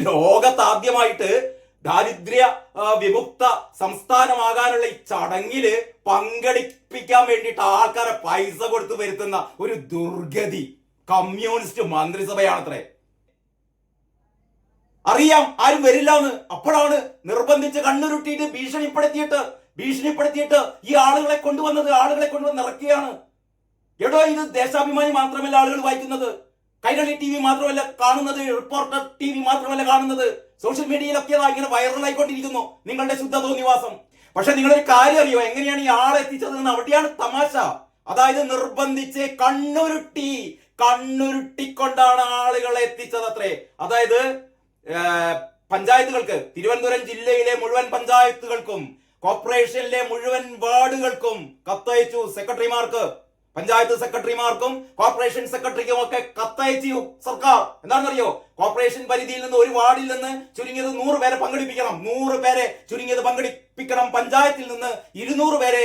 ലോകത്താദ്യമായിട്ട് ദാരിദ്ര്യ വിമുക്ത സംസ്ഥാനമാകാനുള്ള ഈ ചടങ്ങില് പങ്കെടുപ്പിക്കാൻ വേണ്ടിയിട്ട് ആൾക്കാരെ പൈസ കൊടുത്ത് വരുത്തുന്ന ഒരു ദുർഗതി കമ്മ്യൂണിസ്റ്റ് മന്ത്രിസഭയാണത്രേ. അറിയാം ആരും വരില്ല എന്ന്. അപ്പോഴാണ് നിർബന്ധിച്ച് കണ്ണുരുട്ടിയിട്ട് ഭീഷണിപ്പെടുത്തിയിട്ട് ഈ ആളുകളെ കൊണ്ടുവന്ന് ഇറക്കുകയാണ്. എടോ, ഇത് ദേശാഭിമാനി മാത്രമല്ല ആളുകൾ വായിക്കുന്നത്, കൈരളി TV മാത്രമല്ല കാണുന്നത്, റിപ്പോർട്ടർ TV മാത്രമല്ല കാണുന്നത്, സോഷ്യൽ മീഡിയയിലൊക്കെ ഇങ്ങനെ വൈറലായിക്കൊണ്ടിരിക്കുന്നു നിങ്ങളുടെ ശുദ്ധ തോന്നിവാസം. പക്ഷെ നിങ്ങളൊരു കാര്യം അറിയോ, എങ്ങനെയാണ് ഈ ആളെ എത്തിച്ചത് എന്ന്? അവിടെയാണ് തമാശ. അതായത് നിർബന്ധിച്ച് കണ്ണുരുട്ടിക്കൊണ്ടാണ് ആളുകളെ എത്തിച്ചത് അത്രേ. അതായത് പഞ്ചായത്തുകൾക്ക്, തിരുവനന്തപുരം ജില്ലയിലെ മുഴുവൻ പഞ്ചായത്തുകൾക്കും കോർപ്പറേഷനിലെ മുഴുവൻ വാർഡുകൾക്കും കത്തയച്ചു. സെക്രട്ടറിമാർക്ക്, പഞ്ചായത്ത് സെക്രട്ടറിമാർക്കും കോർപ്പറേഷൻ സെക്രട്ടറിക്കും ഒക്കെ കത്തയച്ചു സർക്കാർ. എന്താണെന്നറിയോ, കോർപ്പറേഷൻ പരിധിയിൽ നിന്ന് ഒരു വാർഡിൽ നിന്ന് ചുരുങ്ങിയത് 100 പേരെ പങ്കെടുപ്പിക്കണം. 100 പേരെ ചുരുങ്ങിയത് പങ്കെടുപ്പിക്കണം. പഞ്ചായത്തിൽ നിന്ന് 200 പേരെ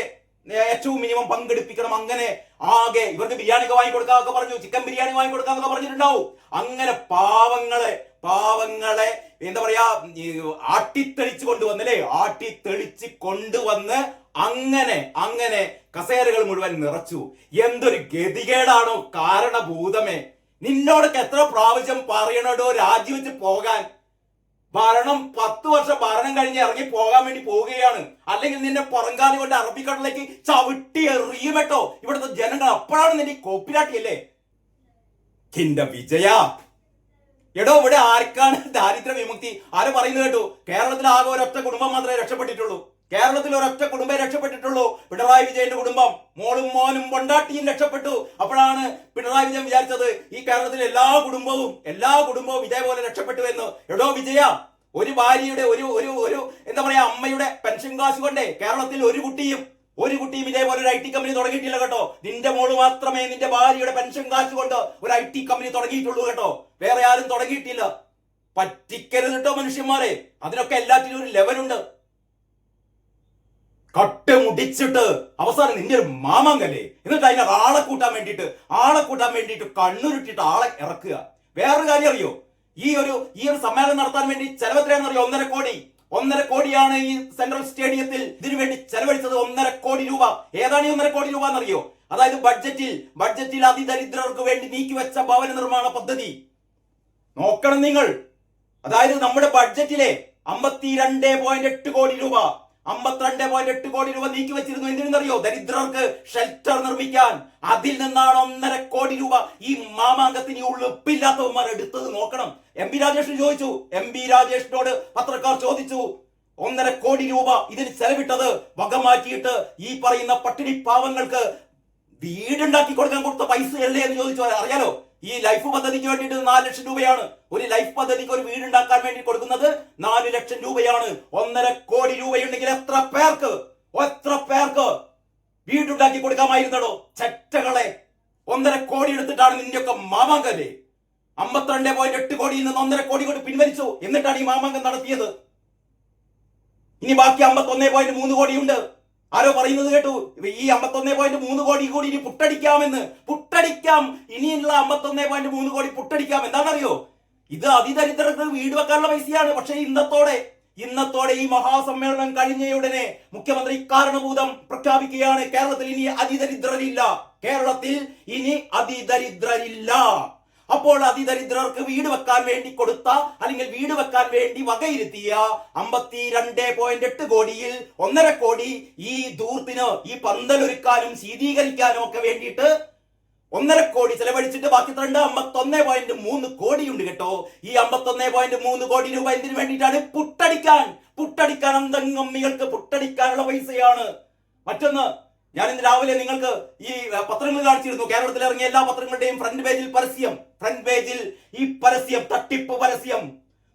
ഏറ്റവും മിനിമം പങ്കെടുപ്പിക്കണം. അങ്ങനെ ആകെ ഇവർക്ക് ബിരിയാണി ഒക്കെ വാങ്ങിക്കൊടുക്കാന്നൊക്കെ പറഞ്ഞു, ചിക്കൻ ബിരിയാണി വാങ്ങിക്കൊടുക്കാന്നൊക്കെ പറഞ്ഞിട്ടുണ്ടാവും. അങ്ങനെ പാവങ്ങളെ എന്താ പറയാ, ആട്ടിത്തെളിച്ച് കൊണ്ടുവന്നല്ലേ, ആട്ടിത്തെളിച്ച് കൊണ്ടുവന്ന് അങ്ങനെ കസേരകൾ മുഴുവൻ നിറച്ചു. എന്തൊരു ഗതികേടാണോ കാരണഭൂതമേ! നിന്നോടൊക്കെ എത്ര പ്രാവശ്യം പറയണോ രാജിവെച്ച് പോകാൻ? 10 വർഷം ഭരണം കഴിഞ്ഞ് ഇറങ്ങി പോകാൻ വേണ്ടി പോവുകയാണ്. അല്ലെങ്കിൽ നിന്നെ പുറങ്കാലി കൊണ്ട് അറബിക്കടലിലേക്ക് ചവിട്ടി എറിയുമെട്ടോ ഇവിടുത്തെ ജനങ്ങൾ. അപ്പോഴാണ് നിന്റെ കോപ്പിലാട്ടിയല്ലേ എന്റെ വിജയ. എടോ, ഇവിടെ ആർക്കാണ് ദാരിദ്ര്യ വിമുക്തി? ആര് പറയുന്നത് കേട്ടു? കേരളത്തിൽ ആകെ ഒരൊറ്റ കുടുംബം മാത്രമേ രക്ഷപ്പെട്ടിട്ടുള്ളൂ. പിണറായി വിജയന്റെ കുടുംബം, മോളും മോനും പൊണ്ടാട്ടിയും രക്ഷപ്പെട്ടു. അപ്പോഴാണ് പിണറായി വിജയൻ വിചാരിച്ചത് ഈ കേരളത്തിലെ എല്ലാ കുടുംബവും ഇതേപോലെ രക്ഷപ്പെട്ടു എന്ന്. എടോ വിജയ, ഒരു ഭാര്യയുടെ ഒരു എന്താ പറയാ അമ്മയുടെ പെൻഷൻ കാശ് കൊണ്ടേ കേരളത്തിൽ ഒരു കുട്ടിയും ഇതേപോലെ ഒരു IT കമ്പനി തുടങ്ങിയിട്ടില്ല കേട്ടോ. നിന്റെ മോള് മാത്രമേ നിന്റെ ഭാര്യയുടെ പെൻഷൻ കാശ് കൊണ്ട് ഒരു IT കമ്പനി തുടങ്ങിയിട്ടുള്ളൂ കേട്ടോ. വേറെ ആരും തുടങ്ങിയിട്ടില്ല. പറ്റിക്കരുത് കേട്ടോ മനുഷ്യന്മാരെ. അതിനൊക്കെ എല്ലാറ്റിനും ഒരു ലെവലുണ്ട്. കട്ട് മുടിച്ചിട്ട് അവസാനം നിന്റെ ഒരു മാമാങ്കല്ലേ, എന്നിട്ട് അതിനെ ആളെ കൂട്ടാൻ വേണ്ടിയിട്ട് കണ്ണുരുട്ടിട്ട് ആളെ ഇറക്കുക. വേറൊരു കാര്യം അറിയോ, ഈ ഒരു സമ്മേളനം നടത്താൻ വേണ്ടി ചെലവെത്രയാണെന്ന് അറിയോ? 1.5 കോടിയാണ് ഈ സെൻട്രൽ സ്റ്റേഡിയത്തിൽ ഇതിനു വേണ്ടി ചെലവഴിച്ചത്. 1.5 കോടി രൂപ. ഏതാണ് ഈ 1.5 കോടി രൂപ എന്നറിയോ? അതായത് ബഡ്ജറ്റിൽ അതിദരിദ്രർക്ക് വേണ്ടി നീക്കിവെച്ച ഭവന നിർമ്മാണ പദ്ധതി നോക്കണം നിങ്ങൾ. അതായത് നമ്മുടെ ബഡ്ജറ്റിലെ 52.8 കോടി രൂപ 52.8 കോടി രൂപ നീക്കി വെച്ചിരുന്നു. എന്തിനെന്നറിയോ? ദരിദ്രർക്ക് ഷെൽട്ടർ നിർമ്മിക്കാൻ. അതിൽ നിന്നാണ് 1.5 കോടി രൂപ ഈ മാമാങ്കത്തിന് ഉളുപ്പില്ലാത്തവന്മാർ എടുത്തത്. നോക്കണം. MP രാജേഷിനോട് പത്രക്കാർ ചോദിച്ചു, 1.5 കോടി രൂപ ഇതിന് ചെലവിട്ടത് വകമാറ്റിയിട്ട് ഈ പറയുന്ന പട്ടിണി പാവങ്ങൾക്ക് വീടുണ്ടാക്കി കൊടുക്കാൻ കൊടുത്ത പൈസയല്ലേ എന്ന് ചോദിച്ചു. അറിയാലോ, ഈ ലൈഫ് പദ്ധതിക്ക് വേണ്ടിയിട്ട് 4 ലക്ഷം രൂപയാണ്. ഒരു ലൈഫ് പദ്ധതിക്ക് ഒരു വീടുണ്ടാക്കാൻ വേണ്ടി കൊടുക്കുന്നത് 4 ലക്ഷം രൂപയാണ്. 1.5 കോടി രൂപയുണ്ടെങ്കിൽ എത്ര പേർക്ക് വീടുണ്ടാക്കി കൊടുക്കാമായിരുന്നടോ ചെറ്റകളെ. 1.5 കോടി എടുത്തിട്ടാണ് നിന്റെയൊക്കെ മാമാങ്കല്ലേ. 52.8 കോടിയിൽ നിന്ന് 1.5 കോടി കൊണ്ട് പിൻവലിച്ചു. എന്നിട്ടാണ് ഈ മാമാങ്കം നടത്തിയത്. ഇനി ബാക്കി 51.3 കോടിയുണ്ട്. ആരോ പറയുന്നത് കേട്ടു, ഈ 51.3 കോടി കൂടി ഇനി പുട്ടടിക്കാം. ഇനിയുള്ള 51.3 കോടി പുട്ടടിക്കാം. എന്താണെന്നറിയോ? ഇത് അതിദരിദ്രർക്ക് വീട് വെക്കാനുള്ള പൈസയാണ്. പക്ഷേ ഇന്നത്തോടെ ഈ മഹാസമ്മേളനം കഴിഞ്ഞയുടനെ മുഖ്യമന്ത്രി കാരണഭൂതം പ്രഖ്യാപിക്കുകയാണ്, കേരളത്തിൽ ഇനി അതിദരിദ്രരില്ല. അപ്പോൾ അതിദരിദ്രർക്ക് വീട് വെക്കാൻ വേണ്ടി കൊടുത്ത, അല്ലെങ്കിൽ വീട് വെക്കാൻ വേണ്ടി വകയിരുത്തിയ 52.8 കോടിയിൽ 1.5 കോടി ഈ ധൂർത്തിന്, ഈ പന്തലൊരുക്കാനും ശീതീകരിക്കാനും ഒക്കെ വേണ്ടിയിട്ട് 1.5 കോടി ചെലവഴിച്ചിട്ട് ബാക്കി 51.3 കോടിയുണ്ട് കേട്ടോ. ഈ 51.3 കോടി രൂപ എന്തിനു വേണ്ടിയിട്ടാണ്? പുട്ടടിക്കാൻ അന്തംഗമ്മികൾക്ക് പുട്ടടിക്കാനുള്ള പൈസയാണ്. മറ്റൊന്ന്, ഞാൻ ഇന്ന് രാവിലെ നിങ്ങൾക്ക് ഈ പത്രങ്ങൾ കാണിച്ചിരുന്നു. കേരളത്തിൽ ഇറങ്ങിയ എല്ലാ പത്രങ്ങളുടെയും ഫ്രണ്ട് പേജിൽ ഈ പരസ്യം, തട്ടിപ്പ് പരസ്യം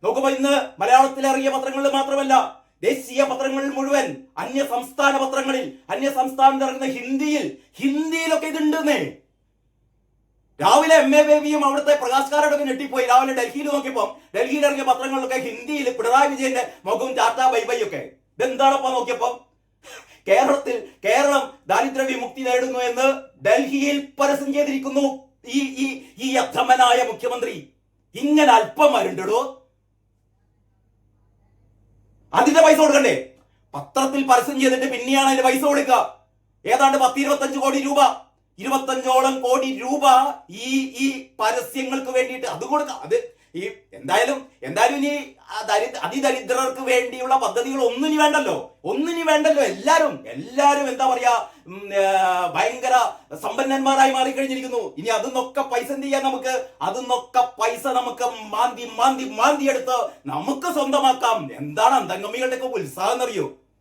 നോക്കുമ്പോ ഇന്ന് മലയാളത്തിൽ ഇറങ്ങിയ പത്രങ്ങളിൽ മാത്രമല്ല, ദേശീയ പത്രങ്ങളിൽ മുഴുവൻ, അന്യ സംസ്ഥാനത്ത് ഇറങ്ങുന്ന ഹിന്ദിയിലൊക്കെ ഇതുണ്ടെന്നേ. രാവിലെ MA ബേബിയും അവിടുത്തെ പ്രകാശ് ഞെട്ടിപ്പോയി. രാവിലെ ഡൽഹിയിൽ നോക്കിയപ്പോ ഡൽഹിയിൽ ഇറങ്ങിയ പത്രങ്ങളിലൊക്കെ ഹിന്ദിയിൽ പിണറായി വിജയന്റെ മുഖവും ടാറ്റ ബൈ ബൈ ഒക്കെ. ഇതെന്താണപ്പോ നോക്കിയപ്പോ കേരളം ദാരിദ്ര്യ വിമുക്തി നേടുന്നു എന്ന് ഡൽഹിയിൽ പരസ്യം ചെയ്തിരിക്കുന്നു ഈ അധമനായ മുഖ്യമന്ത്രി. ഇങ്ങനെ അല്പന്മാരുണ്ടോ? അതിന്റെ പൈസ കൊടുക്കണ്ടേ? പത്രത്തിൽ പരസ്യം ചെയ്തിട്ട് പിന്നെയാണ് അതിന്റെ പൈസ കൊടുക്കുക. ഏതാണ്ട് 10-25 കോടി രൂപ, 25ഓളം കോടി രൂപ ഈ പരസ്യങ്ങൾക്ക് വേണ്ടിയിട്ട് അത് കൊടുക്കാം. അത് ഈ എന്തായാലും ഇനി അതിദരിദ്രർക്ക് വേണ്ടിയുള്ള പദ്ധതികൾ ഒന്നിനി വേണ്ടല്ലോ. എല്ലാരും എന്താ പറയാ, ഭയങ്കര സമ്പന്നന്മാരായി മാറിക്കഴിഞ്ഞിരിക്കുന്നു. ഇനി അതിന്നൊക്കെ പൈസ എന്ത് ചെയ്യാൻ നമുക്ക്? അതിന്നൊക്കെ പൈസ നമുക്ക് മാന്തി എടുത്ത് നമുക്ക് സ്വന്തമാക്കാം. എന്താണ് അന്തംഗമികളുടെ ഒക്കെ ഉത്സാഹം എന്നറിയോ?